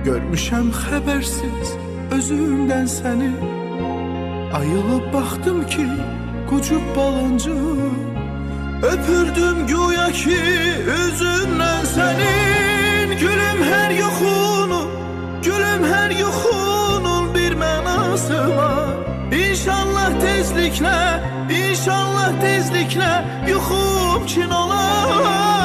Görmüşəm xəbərsiz özümdən səni. Ayılıb baxdım ki qucub balancı, öpürdüm güya ki üzündən sənin. Gülüm hər yoxunun, gülüm hər yoxunun bir mənası var. İnşallah tezliklə, inşallah tezliklə yuxum kin olar.